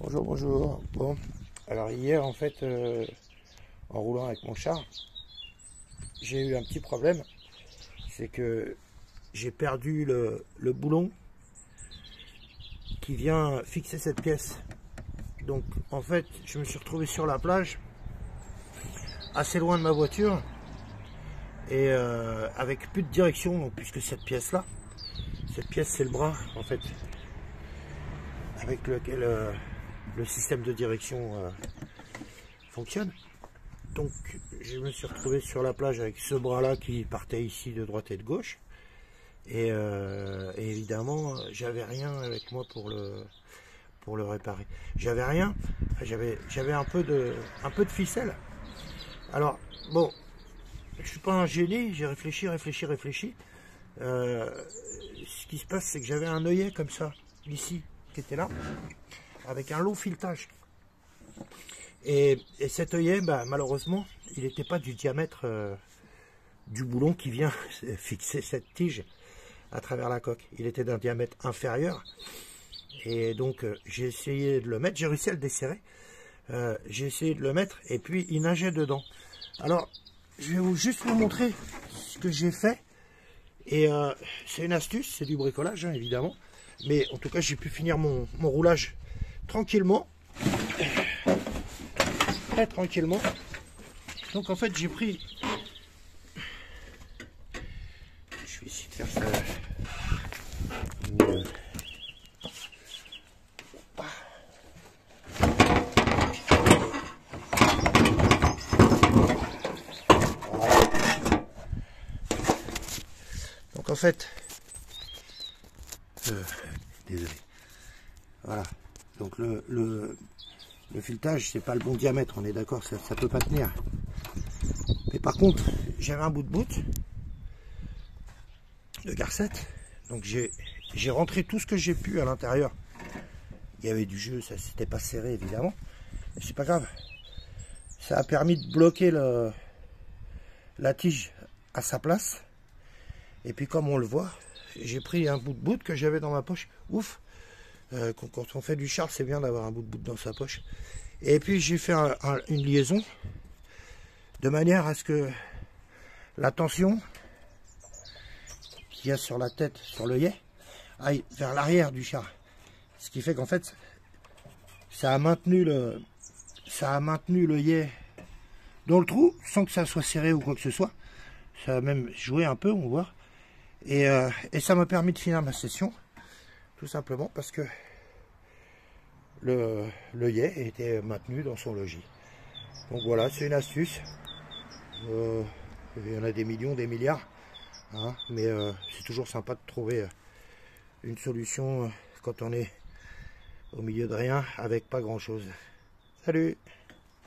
Bonjour, bonjour. Bon, alors hier en fait, en roulant avec mon char, j'ai eu un petit problème. C'est que j'ai perdu le boulon qui vient fixer cette pièce. Donc en fait, je me suis retrouvé sur la plage, assez loin de ma voiture, et avec plus de direction, donc, puisque cette pièce-là, c'est le bras en fait, avec lequel le système de direction fonctionne. Donc je me suis retrouvé sur la plage avec ce bras là qui partait ici de droite et de gauche, et évidemment j'avais rien avec moi pour le réparer. J'avais rien, j'avais un peu de ficelle. Alors bon, je suis pas un génie, j'ai réfléchi. Ce qui se passe, c'est que j'avais un œillet comme ça ici qui était là avec un long filetage. Et cet œillet, bah, malheureusement, il n'était pas du diamètre du boulon qui vient fixer cette tige à travers la coque. Il était d'un diamètre inférieur. Et donc, j'ai essayé de le mettre. J'ai réussi à le desserrer. J'ai essayé de le mettre et puis il nageait dedans. Alors, je vais juste vous montrer ce que j'ai fait. Et c'est une astuce, c'est du bricolage, hein, évidemment. Mais en tout cas, j'ai pu finir mon roulage tranquillement. Très tranquillement. Donc en fait j'ai pris, je vais essayer de faire ça mieux. Donc en fait désolé, voilà, donc le filetage, c'est pas le bon diamètre, on est d'accord, ça peut pas tenir. Mais par contre, j'avais un bout de garcette, donc j'ai rentré tout ce que j'ai pu à l'intérieur. Il y avait du jeu, ça s'était pas serré évidemment, mais c'est pas grave. Ça a permis de bloquer la tige à sa place. Et puis comme on le voit, j'ai pris un bout de bout que j'avais dans ma poche. Ouf, quand on fait du char, c'est bien d'avoir un bout de bout dans sa poche. Et puis j'ai fait une liaison de manière à ce que la tension qu'il y a sur la tête, sur l'œillet, aille vers l'arrière du char. Ce qui fait qu'en fait, ça a maintenu l'œillet dans le trou sans que ça soit serré ou quoi que ce soit. Ça a même joué un peu, on voit. Et ça m'a permis de finir ma session, tout simplement parce que l'œillet était maintenu dans son logis. Donc voilà, c'est une astuce. Il y en a des millions, des milliards, hein, mais c'est toujours sympa de trouver une solution quand on est au milieu de rien avec pas grand chose. Salut!